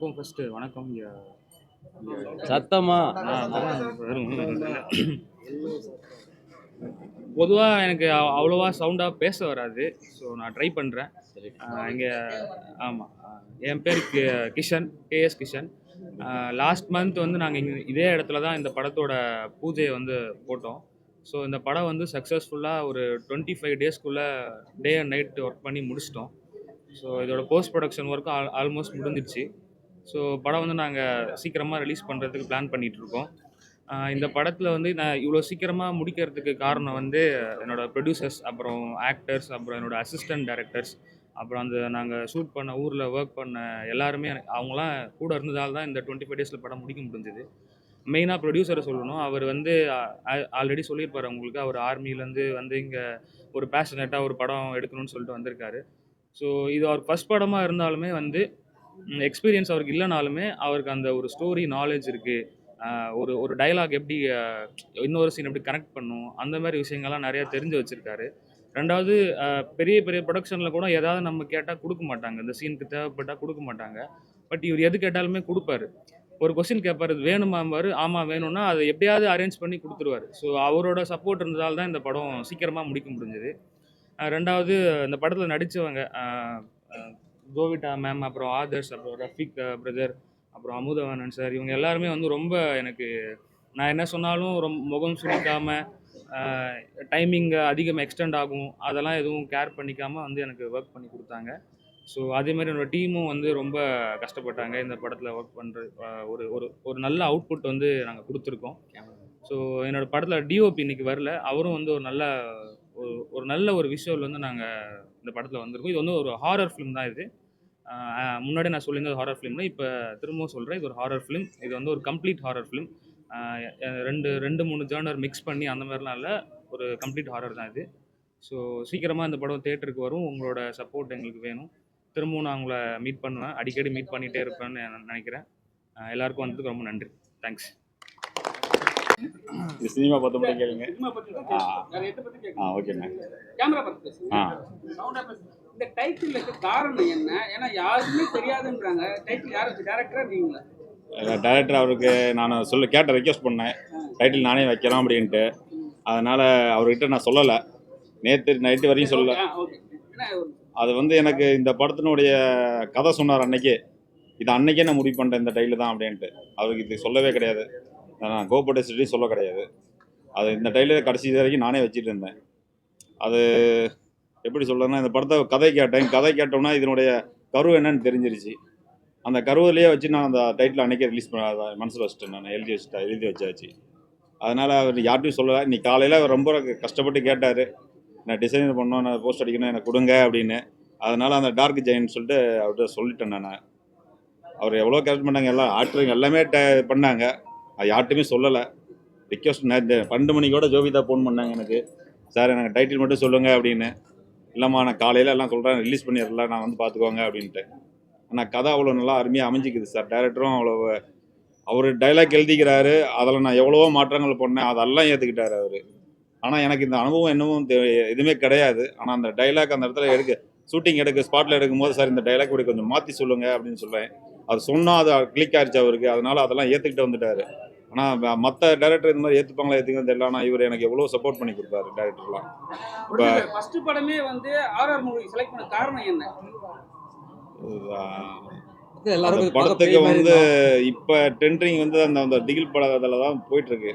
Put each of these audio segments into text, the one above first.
எல்லாருக்கும் ஃபர்ஸ்ட் வணக்கம். சத்தமா பொதுவாக எனக்கு அவ்வளோவா சவுண்டாக பேச வராது. ஸோ நான் ட்ரை பண்ணுறேன். இங்கே ஆமாம், என் பேர் Kishan, KS Kishan. Last month வந்து நாங்கள் இங்கே இதே இடத்துல தான் இந்த படத்தோட பூஜையை வந்து போட்டோம். ஸோ இந்த படம் வந்து சக்ஸஸ்ஃபுல்லாக ஒரு 25 டேஸ்க்குள்ளே டே அண்ட் நைட் ஒர்க் பண்ணி முடிச்சிட்டோம். ஸோ இதோட போஸ்ட் ப்ரொடக்ஷன் ஒர்க்கும் ஆல்மோஸ்ட் முடிஞ்சிடுச்சு. ஸோ படம் வந்து நாங்கள் சீக்கிரமாக ரிலீஸ் பண்ணுறதுக்கு பிளான் பண்ணிகிட்ருக்கோம். இந்த படத்தில் வந்து நான் இவ்வளோ சீக்கிரமாக முடிக்கிறதுக்கு காரணம் வந்து என்னோடய ப்ரொடியூசர்ஸ், அப்புறம் ஆக்டர்ஸ், அப்புறம் என்னோடய அசிஸ்டன்ட் டைரக்டர்ஸ், அப்புறம் அந்த நாங்கள் ஷூட் பண்ண ஊரில் ஒர்க் பண்ண எல்லாருமே அவங்களாம் கூட இருந்ததால் தான் இந்த 25 டேஸில் படம் முடிக்க முடிஞ்சது. மெயினாக ப்ரொடியூசரை சொல்லணும். அவர் வந்து ஆல்ரெடி சொல்லியிருப்பார் உங்களுக்கு. அவர் ஆர்மிலேருந்து வந்து இங்கே ஒரு பேஷனேட்டாக ஒரு படம் எடுக்கணும்னு சொல்லிட்டு வந்திருக்காரு. ஸோ இது அவர் ஃபஸ்ட் படமாக இருந்தாலுமே வந்து எக்ஸ்பீரியன்ஸ் அவருக்கு இல்லைனாலுமே அவருக்கு அந்த ஒரு ஸ்டோரி நாலேஜ் இருக்குது. ஒரு ஒரு டயலாக் எப்படி இன்னொரு சீன் எப்படி கனெக்ட் பண்ணும், அந்த மாதிரி விஷயங்கள்லாம் நிறையா தெரிஞ்சு வச்சுருக்காரு. ரெண்டாவது, பெரிய பெரிய ப்ரொடக்ஷனில் கூட ஏதாவது நம்ம கேட்டால் கொடுக்க மாட்டாங்க. இந்த சீனுக்கு தேவைப்பட்டால் கொடுக்க மாட்டாங்க. பட் இவர் எது கேட்டாலுமே கொடுப்பாரு. ஒரு கொஸ்டின் கேட்பார், இது வேணுமாம்பாரு. ஆமாம் வேணும்னா அதை எப்படியாவது அரேஞ்ச் பண்ணி கொடுத்துருவார். ஸோ அவரோட சப்போர்ட் இருந்ததால் தான் இந்த படம் சீக்கிரமாக முடிக்க முடிஞ்சது. ரெண்டாவது, இந்த படத்தில் நடித்தவங்க கோவிட்டா மேம், அப்புறம் ஆதர்ஷ், அப்புறம் ரஃபிக் பிரதர், அப்புறம் அமுதவாணன் சார், இவங்க எல்லாருமே வந்து ரொம்ப எனக்கு நான் என்ன சொன்னாலும் முகம் சுளிக்காமல், டைமிங் அதிகமாக எக்ஸ்டெண்ட் ஆகும் அதெல்லாம் எதுவும் கேர் பண்ணிக்காமல் வந்து எனக்கு ஒர்க் பண்ணி கொடுத்தாங்க. ஸோ அதேமாதிரி என்னோடய டீமும் வந்து ரொம்ப கஷ்டப்பட்டாங்க இந்த படத்தில் ஒர்க் பண்ணுறது. ஒரு ஒரு ஒரு நல்ல அவுட்புட் வந்து நாங்கள் கொடுத்துருக்கோம். ஸோ என்னோடய படத்தில் டிஓபி இன்றைக்கி வரல. அவரும் வந்து ஒரு நல்ல ஒரு நல்ல ஒரு விஷுவல் வந்து நாங்கள் இந்த படத்தில் வந்திருக்கோம். இது வந்து ஒரு ஹாரர் ஃபிலிம் தான் இது. முன்னாடி நான் சொல்லியிருந்தது ஹாரர் ஃபிலிம்னு, இப்போ திரும்பவும் சொல்கிறேன், இது ஒரு ஹாரர் ஃபிலிம். இது வந்து ஒரு கம்ப்ளீட் ஹாரர் ஃபிலிம். ரெண்டு மூணு ஜானர் மிக்ஸ் பண்ணி அந்த மாதிரிலாம் இல்லை, ஒரு கம்ப்ளீட் ஹாரர் தான் இது. ஸோ சீக்கிரமாக இந்த படம் தேட்டருக்கு வரும். உங்களோட சப்போர்ட் எங்களுக்கு வேணும். திரும்பவும் நான் உங்களை மீட் பண்ணுவேன், அடிக்கடி மீட் பண்ணிகிட்டே இருப்பேன்னு நான் நினைக்கிறேன். எல்லாருக்கும் வந்ததுக்கு ரொம்ப நன்றி. தேங்க்ஸ். இது சினிமா பற்றி மட்டும் கேளுங்க. ஓகேண்ணா. கேமரா பற்றி இந்த டைட்டிலுக்கு காரணம் என்ன? ஏன்னா யாருக்குமே தெரியாதுன்றாங்க. டைட்டில் யாருக்கு? டேரக்டரா நீங்களா? டேரக்டர் அவருக்கு நான் கேட்ட ரெக்வஸ்ட் பண்ணேன், டைட்டில் நானே வைக்கலாம் அப்படின்ட்டு. அதனால் அவர்கிட்ட நான் சொல்லலை, நேற்று நைட்டு வரையும் சொல்லலை. அது வந்து எனக்கு இந்த படத்தினுடைய கதை சொன்னார் அன்னைக்கே. இது அன்னைக்கே நான் முடிவு பண்ணிட்டேன் இந்த டைட்டில் தான் அப்படின்ட்டு. அவருக்கு இது சொல்லவே கிடையாது, நான் கோபடேஸ்டி சொல்ல கிடையாது. அது இந்த டைட்டில் கடைசி வரைக்கும் நானே வச்சுட்டு இருந்தேன். அது எப்படி சொல்கிறேன்னா, இந்த படத்தை கதை கேட்டோம்னா இதனுடைய கரு என்னன்னு தெரிஞ்சிருச்சு. அந்த கருவிலேயே வச்சு நான் அந்த டைட்டில் அன்றைக்கே ரிலீஸ் பண்ண மனசில் வச்சுட்டேன். நான் எழுதி வச்சாச்சு. அதனால் அவர் யார்ட்டையும் சொல்லலை. இன்னைக்கு காலையில் ரொம்ப கஷ்டப்பட்டு கேட்டார், நான் டிசைனர் பண்ணோம், நான் போஸ்ட் அடிக்கணும், எனக்கு கொடுங்க அப்படின்னு. அதனால் அந்த டார்க் ஜெயின்னு சொல்லிட்டு அவர்கிட்ட சொல்லிட்டேன் நான். அவர் எவ்வளோ கேரக்ட் பண்ணாங்க, எல்லாம் ஆக்டருங்க எல்லாமே பண்ணாங்க. அது யார்ட்டுமே சொல்லலை. ரிக்வஸ்ட் இந்த 12 மணிக்கோட ஜோவிதா ஃபோன் பண்ணாங்க எனக்கு, சார் எனக்கு டைட்டில் மட்டும் சொல்லுங்கள் அப்படின்னு. இல்லைம்மா நான் காலையில் எல்லாம் சொல்கிறேன், ரிலீஸ் பண்ணிடலாம், நான் வந்து பார்த்துக்கோங்க அப்படின்ட்டு. ஆனால் கதை அவ்வளோ நல்லா அருமையாக அமைஞ்சிக்குது சார். டைரக்டரும் அவ்வளோ, அவர் டைலாக் எழுதிக்கிறாரு, அதில் நான் எவ்வளவோ மாற்றங்கள் பண்ணேன், அதெல்லாம் ஏற்றுக்கிட்டார் அவர். ஆனால் எனக்கு இந்த அனுபவம் என்னவும் எதுவுமே கிடையாது. ஆனால் அந்த டைலாக் அந்த இடத்துல ஷூட்டிங் ஸ்பாட்டில் எடுக்கும்போது, சார் இந்த டைலாக் இப்படி கொஞ்சம் மாற்றி சொல்லுங்கள் அப்படின்னு சொல்கிறேன். அது சொன்னால் அது கிளிக் ஆகிடுச்சு அவருக்கு. அதனால் அதெல்லாம் ஏற்றுக்கிட்டு வந்துட்டார். ஆனால் மற்ற டைரக்டர் இந்த மாதிரி ஏற்றுப்பாங்களா ஏற்றுக்கிறது தெரியல. ஆனால் இவர் எனக்கு எவ்வளோ சப்போர்ட் பண்ணி கொடுத்தாரு டைரக்டர்லாம். இப்போ ஃபர்ஸ்ட் படமே வந்து ஆர்ஆர் மூவி செலக்ட் பண்ண காரணம் என்ன? படத்துக்கு வந்து இப்போ டெண்டரிங் வந்து அந்த திகில் படத்தில் தான் போயிட்டுருக்கு.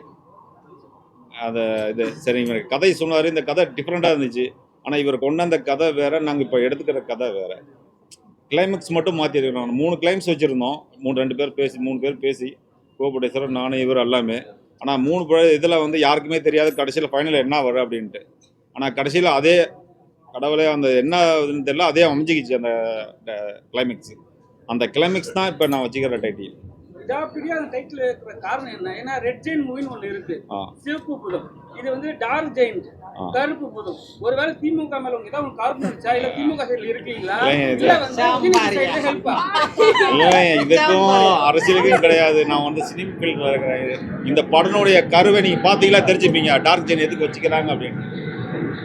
அதை இது சரி, இவர் கதை சொன்னார், இந்த கதை டிஃப்ரெண்ட்டாக இருந்துச்சு. ஆனால் இவர் கொண்டு அந்த கதை வேறு, நாங்கள் இப்போ எடுத்துக்கிற கதை வேறு. கிளைமேக்ஸ் மட்டும் மாற்றிருக்கிறோம். 3 கிளைமேக்ஸ் வச்சுருந்தோம். 3 பேர் பேசி கோபடேஸ்வரர், நானும் இவர் எல்லாமே. ஆனால் 3 இதில் வந்து யாருக்குமே தெரியாது கடைசியில் ஃபைனல் என்ன வரும் அப்படின்ட்டு. ஆனால் கடைசியில் அதே கடவுளே அந்த என்ன இதுன்னு தெரியல, அதே அமைஞ்சிக்கிச்சு அந்த கிளைமேக்ஸ். அந்த கிளைமேக்ஸ் தான் இப்போ நான் வச்சுக்கிற டைட்டில். விடாப்பிடியா அந்த டைட்டில் இருக்கிற காரணம் என்ன? ஏன்னா ரெட் ஜெயின் மூவின்னு ஒன்று இருக்கு, சிவப்பு புதம். இது வந்து டார்க் ஜெயின், கருப்பு புதம். ஒருவேளை திமுக மேல உங்க ஏதாவது காரணம் இருந்துச்சா? இல்ல திமுக சைடுல இருக்கீங்களா? இல்லை, இதுக்கும் அரசியலுக்கும் கிடையாது. நான் வந்து சினிமா ஃபீல்டில் இருக்கிறேன். இந்த படனுடைய கருவை நீங்கள் பார்த்தீங்களா தெரிஞ்சுப்பீங்க, டார்க் ஜெயின் எதுக்கு வச்சுக்கிறாங்க அப்படின்னு.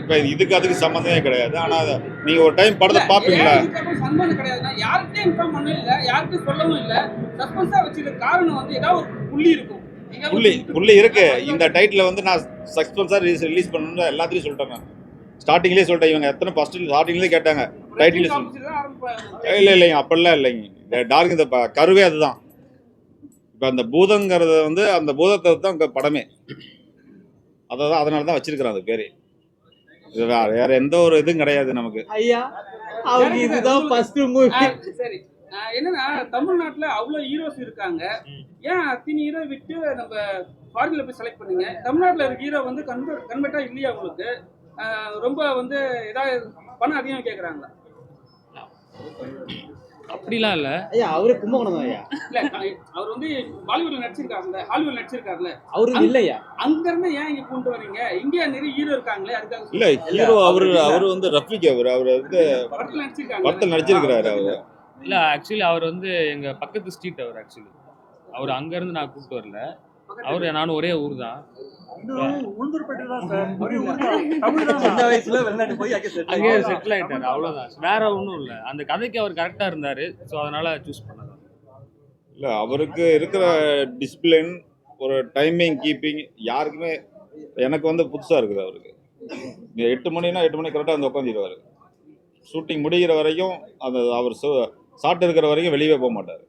இப்போ இதுக்கு அதுக்கு சம்மந்தமே கிடையாது. ஆனால் நீங்கள் ஒரு டைம் படத்தை பார்ப்பீங்களா? ஏன் இதுக்கப்புறம் சம்பந்தம் கிடையாதுன்னா யார்கிட்டயும் இன்ஃபார்ம் பண்ணவும் இல்லை, யார்கிட்டயும் சொல்லவும் இல்லை. சஸ்பென்ஸா வச்சிருக்க காரணம் வந்து ஏதாவது ஒரு புள்ளி இருக்கும். புள்ளி இருக்கு. இந்த டைட்டில் வந்து நான் சஸ்பென்ஸாக ரிலீஸ் பண்ணணும்னு எல்லாத்தையும் சொல்லிட்டேன். நான் ஸ்டார்டிங்லேயே சொல்லிட்டேன். இவங்க எத்தனை ஃபர்ஸ்ட் ஸ்டார்டிங்லேயே கேட்டாங்க டைட்டில் இல்லைங்க, அப்படிலாம் இல்லைங்க. டார்க் இந்த கருவே அதுதான். இப்போ அந்த பூதங்கிறத வந்து அந்த பூதத்தை தான் இங்கே படமே. அதான் அதனால தான் வச்சிருக்கிறேன் அது பேர். இது வேற எந்த ஒரு இதுவும் கிடையாது நமக்கு. ஐயா அவருக்கு இதுதான் ஃபர்ஸ்ட் மூவி. சரி, என்னன்னா தமிழ்நாட்டுல அவ்வளவு ஹீரோஸ் இருக்காங்க, ஏன் அத்தனை ஹீரோ விட்டு நம்ம ஃபாரின்ல போய் செலக்ட் பண்ணீங்க? தமிழ்நாட்டுல இருக்க ஹீரோ வந்து கன்வெர்ட்டா இல்லையா உங்களுக்கு? ரொம்ப வந்து ஏதாவது பணம் அதிகம் கேக்குறாங்களா? அப்படிலாம் இல்லை. ஐயா அவரு கும்பகோணம் ஐயா. இல்ல அவர் வந்து பாலிவுட்ல நடிச்சிருக்காருல்ல, ஹாலிவுட்ல நடிச்சிருக்காருல்ல, அவரு இல்லையா? அங்க இருந்து ஏன் இங்க கொண்டு வரீங்க? இந்தியா நிறைய ஹீரோ இருக்காங்களே, அதுக்காக இல்ல ஹீரோ அவர் வந்து ரஃபிக். அவர் வந்து படத்துல நடிச்சிருக்காங்க, படத்தில் நடிச்சிருக்கிறாரு. அவர் இல்லை ஆக்சுவலி அவர் வந்து எங்கள் பக்கத்து ஸ்ட்ரீட். அவர் ஆக்சுவலி அவர் அங்கேருந்து நான் கூப்பிட்டு வரல. அவர் நானும் ஒரே ஊர் தான். சின்ன வயசுல வெளிநாட்டு போய் அங்கேயே செட்டில் ஆகிட்டார், அவ்வளோதான். வேற ஒன்றும் இல்லை. அந்த கதைக்கு அவர் கரெக்டாக இருந்தார். ஸோ அதனால சூஸ் பண்ணதான். இல்லை அவருக்கு இருக்கிற டிசிப்ளின், ஒரு டைமிங் கீப்பிங் யாருக்குமே எனக்கு வந்து புதுசாக இருக்குது. அவருக்கு 8 மணினா 8 மணி கரெக்டாக வந்து உட்காந்துடுவார். ஷூட்டிங் முடிகிற வரைக்கும் அந்த அவர் ஷாட் இருக்கிற வரைக்கும் வெளியே போக மாட்டார்.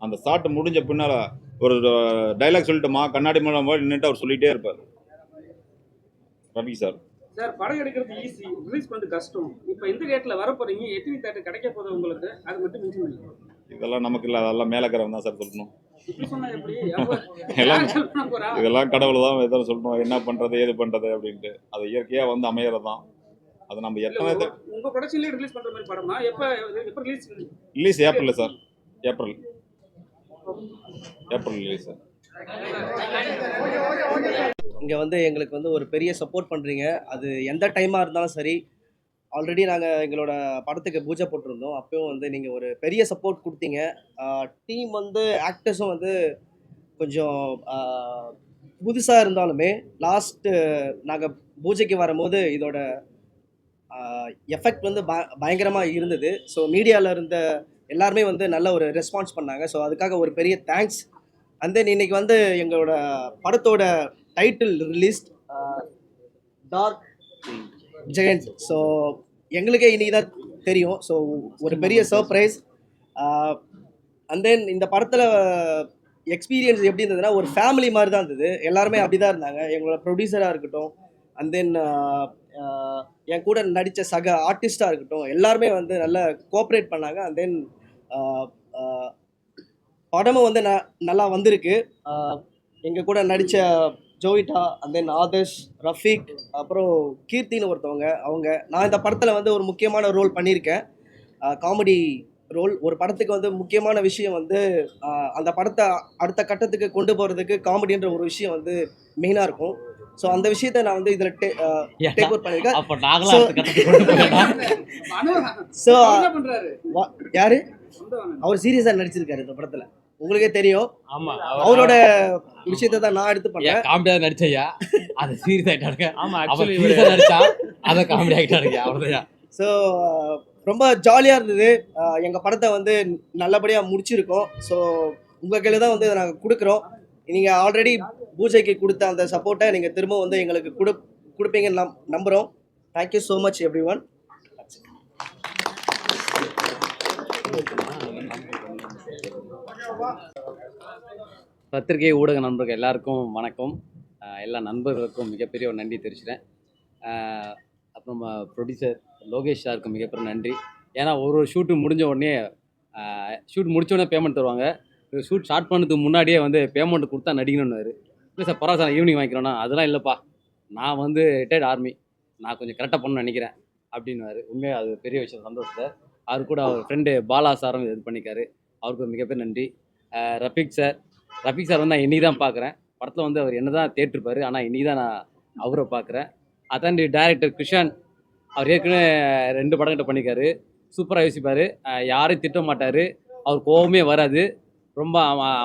அந்த ஷாட் முடிஞ்ச பின்னால் ஒரு டைலாக் சொல்லிட்டுமா கண்ணாடி மூலம் நின்றுட்டு அவர் சொல்லிகிட்டே இருப்பார். ரவி சார் படம் எடுக்கிறது ஈஸி, ரிலீஸ் பண்ணுறது கஷ்டம். இப்போ எந்த டேட்ல வர போறீங்க, எத்தனை தேட்டர் கிடைக்க போகுது உங்களுக்கு, அது மட்டும் மென்ஷன் பண்ணுங்க. இதெல்லாம் நமக்கு இல்லை, அதெல்லாம் மேலக்கிறவன் தான் சார் சொல்லணும். இப்படி சொன்னா எப்படி? எல்லாம் இதெல்லாம் கடவுள் தான் எதாவது சொல்லணும், என்ன பண்ணுறது ஏது பண்ணுறது அப்படின்ட்டு. அது இயற்கையாக வந்து அமையறது தான். அது நம்ம எத்தனை உங்க ப்ரொடக்ஷன்லேயே ரிலீஸ் பண்ணுற மாதிரி படமா? எப்போ release? April sir, April release sir. இங்கே வந்து எங்களுக்கு வந்து ஒரு பெரிய சப்போர்ட் பண்ணுறீங்க. அது எந்த டைமாக இருந்தாலும் சரி. ஆல்ரெடி நாங்கள் எங்களோட படத்துக்கு பூஜை போட்டிருந்தோம். அப்பயும் வந்து நீங்கள் ஒரு பெரிய சப்போர்ட் கொடுத்தீங்க. டீம் வந்து ஆக்டர்ஸும் வந்து கொஞ்சம் புதுசாக இருந்தாலுமே லாஸ்ட்டு நாங்கள் பூஜைக்கு வரும்போது இதோட எஃபெக்ட் வந்து பயங்கரமாக இருந்தது. ஸோ மீடியாவில் இருந்த எல்லாருமே வந்து நல்ல ஒரு ரெஸ்பான்ஸ் பண்ணாங்க. ஸோ அதுக்காக ஒரு பெரிய தேங்க்ஸ். அண்ட் தென் இன்னைக்கு வந்து எங்களோட படத்தோட title released dark giant. So எங்களுக்கே இன்னைக்கு தான் தெரியும். ஸோ ஒரு பெரிய சர்ப்ரைஸ். அண்ட் தென் இந்த படத்தில் எக்ஸ்பீரியன்ஸ் எப்படி இருந்ததுன்னா ஒரு ஃபேமிலி மாதிரி தான் இருந்தது. எல்லாருமே அப்படி தான் இருந்தாங்க. எங்களோட ப்ரொடியூசராக இருக்கட்டும், அண்ட் தென் என் கூட நடித்த சக ஆர்டிஸ்டாக இருக்கட்டும், எல்லாருமே வந்து நல்லா கோஆப்ரேட் பண்ணாங்க. அண்ட் தென் படமும் வந்து நல்லா வந்திருக்கு. எங்கள் கூட நடித்த ஜோவிட்டா, அண்ட் தென் ஆதர்ஷ், ரஃபீக், அப்புறம் கீர்த்தின்னு ஒருத்தவங்க. நான் இந்த படத்தில் வந்து ஒரு முக்கியமான ரோல் பண்ணியிருக்கேன், காமெடி ரோல். ஒரு படத்துக்கு வந்து முக்கியமான விஷயம் வந்து அந்த படத்தை அடுத்த கட்டத்துக்கு கொண்டு போகிறதுக்கு காமெடின்ற ஒரு விஷயம் வந்து மெயினாக இருக்கும். ஸோ அந்த விஷயத்தை நான் வந்து இதில் டேக் ஓவர் பண்ணியிருக்கேன். ஸோ யாரு அவர் சீரியஸாக நடிச்சிருக்காரு இந்த படத்தில், உங்களுக்கே தெரியும். ஆமா, அவரோட விஷயத்தை தான் நான் எடுத்து பண்ணேன். காமெடியா நடிச்சையா, அது சீரியஸ் ஆயிட்டாருங்க. ஆமா, ஆக்சுவலி நடிச்சா அதை காமெடி ஆகிட்டாருங்க, அவ்வளோதான். ஸோ ரொம்ப ஜாலியாக இருந்தது. எங்கள் படத்தை வந்து நல்லபடியாக முடிச்சிருக்கோம். ஸோ உங்கள் கையில் தான் வந்து நாங்கள் கொடுக்குறோம். நீங்கள் ஆல்ரெடி பூஜைக்கு கொடுத்த அந்த சப்போர்ட்டை நீங்கள் திரும்ப வந்து எங்களுக்கு கொடுப்பீங்கன்னு நம்புகிறோம். Thank you so much every one. பத்திரிகை ஊடக நண்பர்கள் எல்லாருக்கும் வணக்கம். எல்லா நண்பர்களுக்கும் மிகப்பெரிய ஒரு நன்றி தெரிவிக்கிறேன். அப்புறம் ப்ரொடியூசர் லோகேஷ் சாருக்கு மிகப்பெரிய நன்றி. ஏன்னா ஒரு ஷூட்டு முடிஞ்ச உடனே பேமெண்ட் தருவாங்க. ஷூட் ஸ்டார்ட் பண்ணதுக்கு முன்னாடியே வந்து பேமெண்ட் கொடுத்தா நடிக்கணும்னாரு. இல்லை சார் பரவாயில்ல சார் ஈவினிங் வாங்கிக்கிறோன்னா, அதெல்லாம் இல்லைப்பா, நான் வந்து ரிட்டையர்ட் ஆர்மி, நான் கொஞ்சம் கரெக்டாக பண்ணணும்னு நினைக்கிறேன் அப்படின்னுவார். உண்மையாக அது பெரிய விஷயம், சந்தோஷம் சார். அவர் கூட அவர் ஃப்ரெண்டு பாலா சாரும் இது பண்ணிக்காரு, அவருக்கு மிகப்பெரிய நன்றி. ரஃபீக் சார் வந்து நான் இன்றைக்கி தான் பார்க்குறேன். படத்தில் வந்து அவர் என்ன தான் தேட்டிருப்பார், ஆனால் இன்றைக்கி தான் நான் அவரை பார்க்குறேன். அதாண்டி டைரக்டர் கிருஷன், அவர் ஏற்கனவே 2 படங்கிட்ட பண்ணிக்காரு, சூப்பராக யோசிப்பார், யாரையும் திட்ட மாட்டார், அவர் கோவமே வராது, ரொம்ப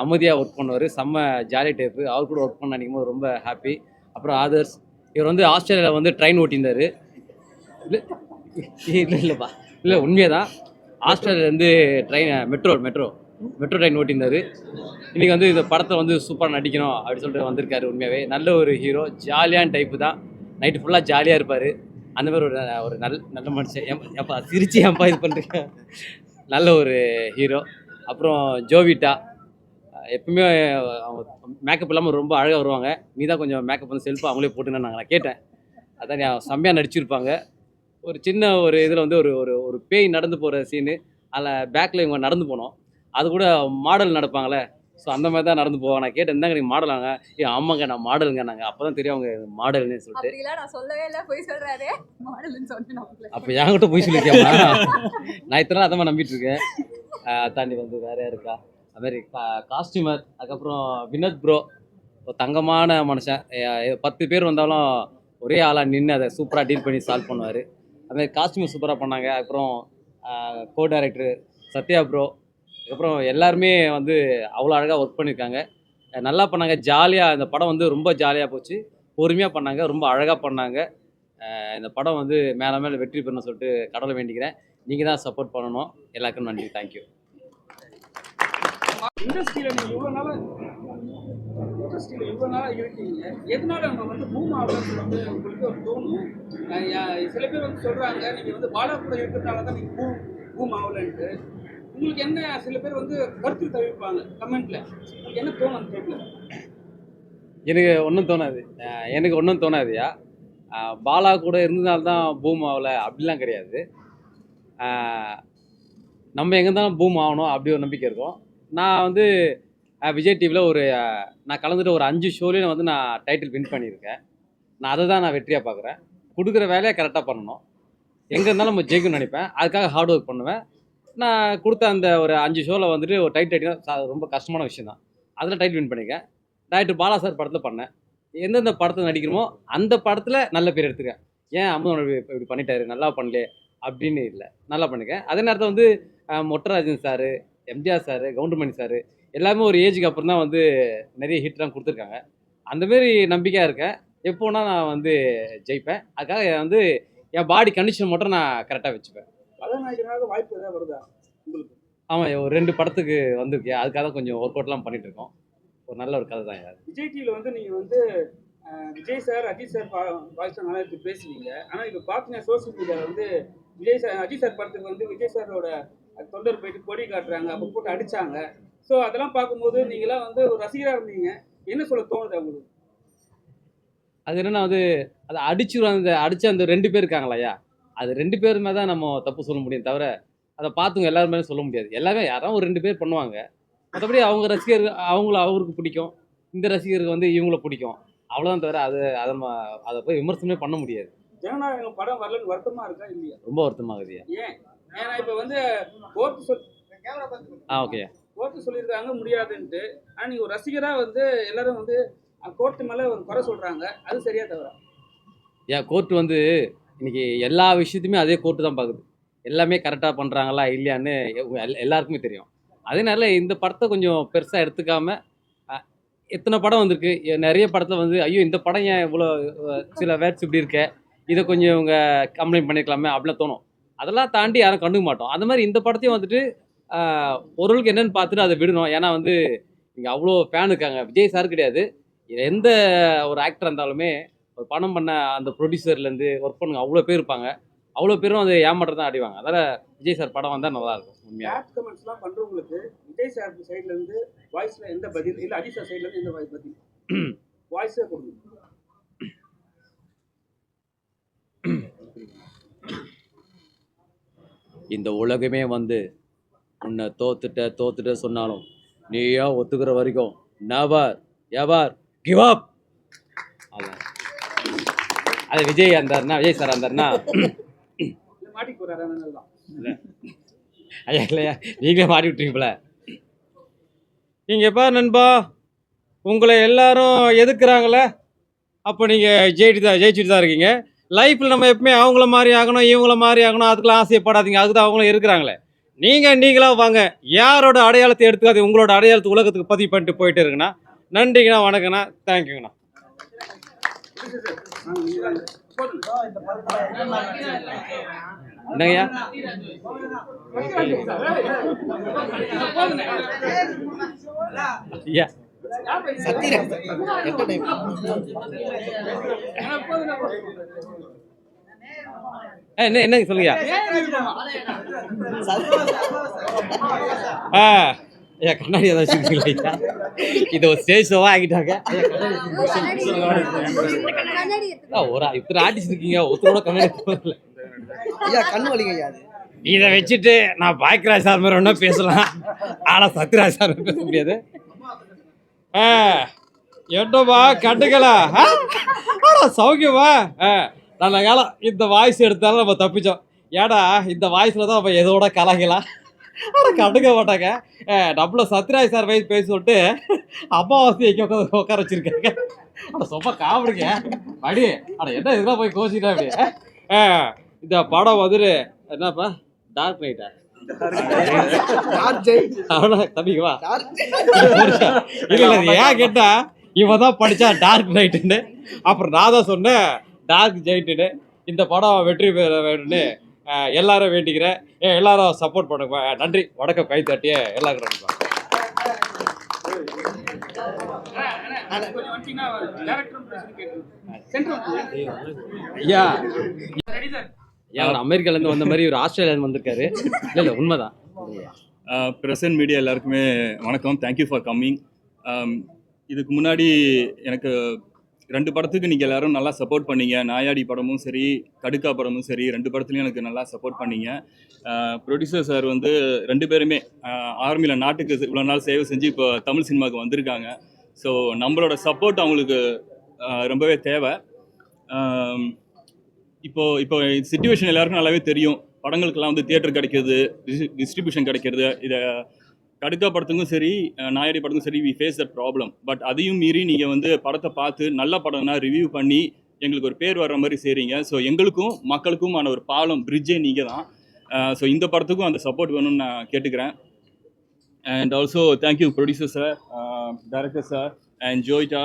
அமைதியாக ஒர்க் பண்ணுவார், செம்ம ஜாலி டைப்பு. அவர் கூட ஒர்க் பண்ண நினைக்கும் போது ரொம்ப ஹாப்பி. அப்புறம் ஆதர்ஸ், இவர் வந்து ஆஸ்திரேலியாவில் வந்து ட்ரெயின் ஓட்டியிருந்தார். இல்லை இல்லைப்பா, இல்லை உண்மையாக தான். ஆஸ்திரேலியாவிலேருந்து ட்ரெயின் மெட்ரோ ட்ரெயின் ஓட்டியிருந்தார். இன்றைக்கி வந்து இந்த படத்தை வந்து சூப்பராக நடிக்கணும் அப்படின்னு சொல்லிட்டு வந்திருக்காரு. உண்மையாகவே நல்ல ஒரு ஹீரோ, ஜாலியான டைப்பு தான். நைட்டு ஃபுல்லாக ஜாலியாக இருப்பார். அந்த மாதிரி ஒரு நல்ல மனுஷன். ஏப்பா சிரிச்சு ஏன்பா இது பண்ணுறீங்க? நல்ல ஒரு ஹீரோ. அப்புறம் ஜோவிட்டா எப்பவுமே அவங்க மேக்கப் இல்லாமல் ரொம்ப அழகாக வருவாங்க. நீ தான் கொஞ்சம் மேக்கப் வந்து செல்ஃபாக அவங்களே போட்டுன்னு நான் கேட்டேன். அதான் செம்மையாக நடிச்சிருப்பாங்க. ஒரு சின்ன ஒரு இதில் வந்து ஒரு ஒரு ஒரு பேய் நடந்து போகிற சீனு, அதில் பேக்கில் இவங்க நடந்து போனோம். அது கூட மாடல் நடப்பாங்களே, ஸோ அந்த மாதிரி தான் நடந்து போவாங்க. நான் கேட்டேன், இருந்தாங்க நீங்கள் மாடலாங்க? ஆமாங்க நான் மாடலுங்க. நாங்கள் அப்போ தான் தெரியும் அவங்க மாடல்னு சொல்லிட்டு. அப்படிலாம் நான் சொல்லவே இல்லை, போய் சொல்றாரு மாடல்னு சொன்னேன். அப்போ என்கிட்ட போய் சொல்லியிருக்கேம்மா. நான் இத்தனை நாள் அதான் நம்பிட்டு இருக்கேன். தாண்டி வந்து வேற இருக்கா அதுமாதிரி காஸ்டியூமர். அதுக்கப்புறம் வினோத் ப்ரோ ஒரு தங்கமான மனுஷன். 10 பேர் வந்தாலும் ஒரே ஆளாக நின்று அதை சூப்பராக டீல் பண்ணி சால்வ் பண்ணுவார். அதுமாதிரி காஸ்டியூம் சூப்பராக பண்ணாங்க. அப்புறம் கோ டைரக்டர் சத்யா ப்ரோ, அதுக்கப்புறம் எல்லாருமே வந்து அவ்வளோ அழகாக ஒர்க் பண்ணியிருக்காங்க. நல்லா பண்ணாங்க. ஜாலியாக இந்த படம் வந்து ரொம்ப ஜாலியாக போச்சு. பொறுமையாக பண்ணாங்க, ரொம்ப அழகாக பண்ணாங்க. இந்த படம் வந்து மேலே மேலே வெற்றி பெறணும்னு சொல்லிட்டு கடவுளை வேண்டிக்கிறேன். நீங்கள் தான் சப்போர்ட் பண்ணணும். எல்லாருக்கும் நன்றி. தேங்க்யூ. இண்டஸ்ட்ரியில நீங்க இவ்வளவு நாளா இருக்கீங்க, எதனால நம்ம வந்து பூம் ஆகலன்னு வந்து உங்களுக்கு ஒரு தோணும்? சில பேர் வந்து சொல்றாங்க நீங்க வந்து பாலா கூட இருக்கிறதுனால தான் நீங்க பூம் ஆகலன்ட்டு. உங்களுக்கு என்ன, சில பேர் வந்து கருத்து தெரிவிப்பாங்க கமெண்ட்ல, உங்களுக்கு என்ன தோணும் தெரியல. எனக்கு ஒன்றும் தோணாதுயா. பாலா கூட இருந்ததுனால்தான் பூம் ஆகலை அப்படிலாம் கிடையாது. நம்ம எங்கே இருந்தாலும் பூம் ஆகணும் அப்படி ஒரு நம்பிக்கை இருக்கும். நான் வந்து விஜய் டிவியில் நான் கலந்துட்டு ஒரு 5 ஷோலையும் வந்து நான் டைட்டில் வின் பண்ணியிருக்கேன். நான் அதை தான் நான் வெற்றியாக பார்க்குறேன். கொடுக்குற வேலையை கரெக்டாக பண்ணணும். எங்கே இருந்தாலும் நம்ம ஜெயிக்கணும்னு நினைப்பேன். அதுக்காக ஹார்ட் ஒர்க் பண்ணுவேன். நான் கொடுத்த அந்த ஒரு 5 ஷோவில் வந்துட்டு ஒரு டைட்டில் ரொம்ப கஷ்டமான விஷயம் தான். அதில் டைட்டில் வின் பண்ணியிருக்கேன். டைரக்டர் பாலா சார் படத்தில் பண்ணேன். எந்தெந்த படத்தில் நடிக்கணுமோ அந்த படத்தில் நல்ல பேர் எடுத்துருக்கேன். ஏன் அமுதன் இப்படி பண்ணிட்டாரு, நல்லா பண்ணலே அப்படின்னு இல்லை, நல்லா பண்ணியிருக்கேன். அதே நேரத்தில் வந்து Mottarajan sir, MGR sir, Goundamani sir எல்லாமே ஒரு ஏஜுக்கு அப்புறம் தான் வந்து நிறைய ஹிட்லாம் கொடுத்துருக்காங்க. அந்தமாரி நம்பிக்கையாக இருக்கேன். எப்போனா நான் வந்து ஜெயிப்பேன். அதுக்காக வந்து என் பாடி கண்டிஷன் மட்டும் நான் கரெக்டாக வச்சுப்பேன். கதாநாயகனாக வாய்ப்பு ஏதாவது வருதா உங்களுக்கு? ஆமாம், ஒரு 2 படத்துக்கு வந்திருக்கேன். அதுக்காக தான் கொஞ்சம் ஒர்க் அவுட்லாம் பண்ணிட்டு இருக்கோம். ஒரு நல்ல ஒரு கதை தான் யார். விஜய் டிவியில் வந்து நீங்கள் வந்து Vijay sir, Ajith sir voice நல்லா எடுத்து பேசுவீங்க. ஆனால் இப்போ பார்த்தீங்கன்னா சோசியல் மீடியாவில் வந்து அஜித் சார் படத்துக்கு வந்து விஜய் சாரோட தொண்டர் போயிட்டு கொடி காட்டுறாங்க, அப்போ போட்டு அடித்தாங்க. ஸோ அதெல்லாம் பார்க்கும்போது நீங்களாம் வந்து ஒரு ரசிகராக இருந்தீங்க, என்ன சொல்ல தோணுது உங்களுக்கு? அது என்னென்னா வந்து அதை அடித்த அந்த 2 பேர் இருக்காங்களையா, அது 2 பேருமே தான் நம்ம தப்பு சொல்ல முடியும் தவிர அதை பார்த்துங்க எல்லாருமே சொல்ல முடியாது. எல்லாமே யாராவது ஒரு 2 பேர் பண்ணுவாங்க. மற்றபடி அவங்க ரசிகர் அவருக்கு பிடிக்கும், இந்த ரசிகருக்கு வந்து இவங்கள பிடிக்கும், அவ்வளோதான் தவிர அதை போய் விமர்சனமே பண்ண முடியாது. ஜனநாயகம் படம் வரலன்னு வருத்தமா இருக்கா இல்லையா? ரொம்ப வருத்தமாகுதுயா. ஏன்னா இப்போ வந்து கோர்ட்டு சொல்லியிருக்காங்க முடியாதுன்ட்டு. ஆனால் நீங்கள் ஒரு ரசிகராக வந்து எல்லாரும் வந்து கோர்ட்டு மேலே ஒரு குறை சொல்கிறாங்க, அது சரியா தவிர? கோர்ட்டு வந்து இன்னைக்கு எல்லா விஷயத்தையுமே அதே கோர்ட்டு தான் பார்க்குது. எல்லாமே கரெக்டாக பண்ணுறாங்களா இல்லையான்னு எல்லாருக்குமே தெரியும். அதனால இந்த படத்தை கொஞ்சம் பெருசாக எடுத்துக்காமல், எத்தனை படம் வந்திருக்கு, நிறைய படத்தில் வந்து ஐயோ இந்த படம் ஏன் இவ்வளோ சில வேர்ட்ஸ் இப்படி இருக்க, இதை கொஞ்சம் இவங்க கம்ப்ளைண்ட் பண்ணிக்கலாமே அப்படிலாம் தோணும். அதெல்லாம் தாண்டி யாரும் கண்டுக்க மாட்டோம். அந்த மாதிரி இந்த படத்தையும் வந்துட்டு ஒருவருக்கு என்னென்னு பார்த்துட்டு அதை விடணும். ஏன்னா வந்து இங்கே அவ்வளோ ஃபேன் இருக்காங்க. விஜய் சார் கிடையாது, எந்த ஒரு ஆக்டர் இருந்தாலுமே ஒரு படம் பண்ண அந்த ப்ரொடியூசர்லேருந்து ஒர்க் பண்ணுங்க அவ்வளோ பேர் இருப்பாங்க. அவ்வளோ பேரும் அது ஏமாற்றம் தான் அடிவாங்க. அதனால் விஜய் சார் படம் வந்தால் நல்லாயிருக்கும். உண்மையாக கமெண்ட்ஸ்லாம் பண்ணுறவங்களுக்கு விஜய் சார் சைட்லேருந்து வாய்ஸில் எந்த பதில் இல்லை, அஜித் சார் சைட்லேருந்து எந்த பதில் வாய்ஸே கொடுங்க. இந்த உலகமே வந்து உன்னை தோத்துட்ட சொன்னாலும் நீயா ஒத்துக்கிற வரைக்கும் நெவர் எவர் கிவ் அப். அதான் அது விஜய் சார் இருந்தாருன்னா மாட்டிக்கு போறாரு. ஐயா இல்லையா, நீங்களே மாட்டி விட்டுருங்களே. நீங்கள் எப்போ நண்பா உங்களை எல்லாரும் எதுக்குறாங்களே, அப்போ நீங்கள் ஜெயிச்சுட்டு தான் இருக்கீங்க. லைஃப்பில் நம்ம எப்பவுமே அவங்கள மாதிரி ஆகணும், இவங்கள மாதிரி ஆகணும், அதுக்கெல்லாம் ஆசைப்படாதீங்க. அதுதான் அவங்களும் இருக்கிறாங்களே. நீங்களாக வாங்க, யாரோட அடையாளத்தை எடுத்துக்காது, உங்களோட அடையாளத்தை உலகத்துக்கு பதிவு பண்ணிட்டு போயிட்டு இருக்குண்ணா. நன்றிங்கண்ணா, வணக்கண்ணா, தேங்க்யூங்கண்ணா. என்னங்கய்யா? ஐயா சத்யராஜ் entertainment. என்னங்க சொல்லுங்கய்யா? ஐயா கண்ணாடி ஏதாவது வச்சுருக்கீங்களா? இது ஒரு ஸ்டேஜ் ஷோவாக ஆகிட்டாங்க. கண்ணாடி ஒரு இத்தனை ஆர்டிஸ்ட் இருக்கீங்க, ஒருத்தரோட கண்ணாடி போகல. ஐயா கண்ணு வலிங்க ஐயா அது. இதை வச்சுட்டு நான் பாக்கியராஜ் சார் மாதிரி ஒன்றா பேசலாம், ஆனால் சத்யராஜ் சார் பேச முடியாது. என்னப்பா கண்டுக்கலா சௌக்கியமா? நல்ல காலம் இந்த வாய்ஸ் எடுத்தாலும் நம்ம தப்பிச்சோம். ஏடா இந்த வாய்ஸில் தான் நம்ம எதோட கலங்கலாம். ஆனால் கண்டுக்க மாட்டாங்க. நம்மள சத்யராஜ் சார் வயசு பேச சொல்லிட்டு அம்மாவாசை எங்கே உட்கார வச்சிருக்காங்க. ஆனால் ரொம்ப காமெடிங்க அடி. ஆனால் என்ன இதெல்லாம் போய் கோச்சிட்டா அப்படி. இந்த படம் வந்துட்டு என்னப்பா டார்க் நைட்டா? அவ்வளோ தம்பிக்குவா இல்லை ஏன் கேட்டா இவன் தான் படித்தா டார்க் நைட்டுன்னு, அப்புறம் நான் தான் சொன்னேன் டார்க் ஜெயிண்ட்டுன்னு. இந்த படம் வெற்றி பெற வேணும்னு எல்லாரும் வேண்டிக்கிறேன். எல்லாரும் சப்போர்ட் பண்ணுங்க. நன்றி, வணக்கம். கை தட்டிய எல்லாருக்கும் நன்றி. ஐயா அவர் அமெரிக்காலேருந்து வந்த மாதிரி ஒரு ஆஸ்திரேலியாலேருந்து வந்திருக்காரு. இல்லை உண்மைதான். ப்ரெசன்ட் மீடியா எல்லாருக்குமே வணக்கம். Thank you for coming. இதுக்கு முன்னாடி எனக்கு 2 படத்துக்கு நீங்கள் எல்லோரும் நல்லா சப்போர்ட் பண்ணீங்க. நாயாடி படமும் சரி, கடுக்கா படமும் சரி, 2 படத்துலையும் எனக்கு நல்லா சப்போர்ட் பண்ணீங்க. ப்ரொடியூசர் சார் வந்து 2 பேருமே ஆர்மியில் நாட்டுக்கு இவ்வளோ நாள் சேவை செஞ்சு இப்போ தமிழ் சினிமாவுக்கு வந்திருக்காங்க. ஸோ நம்மளோட சப்போர்ட் அவங்களுக்கு ரொம்பவே தேவை. இப்போ சிச்சுவேஷன் எல்லாருக்கும் நல்லாவே தெரியும். படங்களுக்கெல்லாம் வந்து தியேட்டர் கிடைக்கிறது, டிஸ்ட்ரிபியூஷன் கிடைக்கிறது. இதை கடுக்கா படத்துக்கும் சரி, நாயாடி படத்துக்கும் சரி, we face that problem. But அதையும் மீறி நீங்கள் வந்து படத்தை பார்த்து நல்ல படம்னா ரிவ்யூ பண்ணி எங்களுக்கு ஒரு பேர் வர்ற மாதிரி செய்கிறீங்க. ஸோ எங்களுக்கும் மக்களுக்குமான ஒரு பாலம், பிரிட்ஜே நீங்கள் தான். ஸோ இந்த படத்துக்கும் அந்த சப்போர்ட் வேணும்னு நான் கேட்டுக்கிறேன். And also thank you producer sir, director sir and Joyita.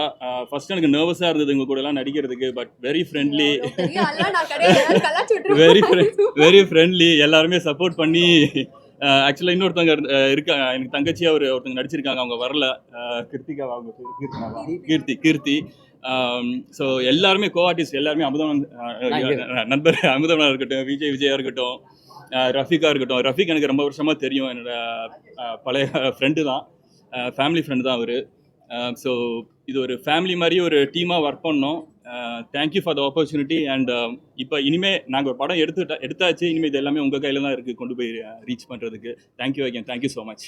First எனக்கு நர்வஸாக இருந்தது உங்கள் கூடலாம் நடிக்கிறதுக்கு. But very friendly, very friendly. எல்லாருமே சப்போர்ட் பண்ணி ஆக்சுவலாக இன்னொருத்தவங்க இருக்கா, எனக்கு தங்கச்சியாக ஒருத்தவங்க நடிச்சிருக்காங்க, அவங்க வரல. கிருத்திகா, அவங்க கீர்த்தி. ஸோ எல்லாருமே கோ ஆர்டிஸ்ட், எல்லாருமே அமுதவன் நண்பர், அமுதவனாக இருக்கட்டும், விஜயா இருக்கட்டும், ரஃபீக்காக இருக்கட்டும். ரஃபீக் எனக்கு ரொம்ப வருஷமாக தெரியும், என்னோட பழைய ஃப்ரெண்டு தான், ஃபேமிலி ஃப்ரெண்டு தான் அவர். ஸோ இது ஒரு ஃபேமிலி மாதிரி ஒரு டீமாக ஒர்க் பண்ணோம். Thank you for the opportunity. And இப்போ இனிமேல் நாங்கள் ஒரு படம் எடுத்தாச்சு. இனிமேல் இது எல்லாமே உங்கள் கையில் தான் இருக்குது கொண்டு போய் ரீச் பண்ணுறதுக்கு. Thank you again. Thank you so much.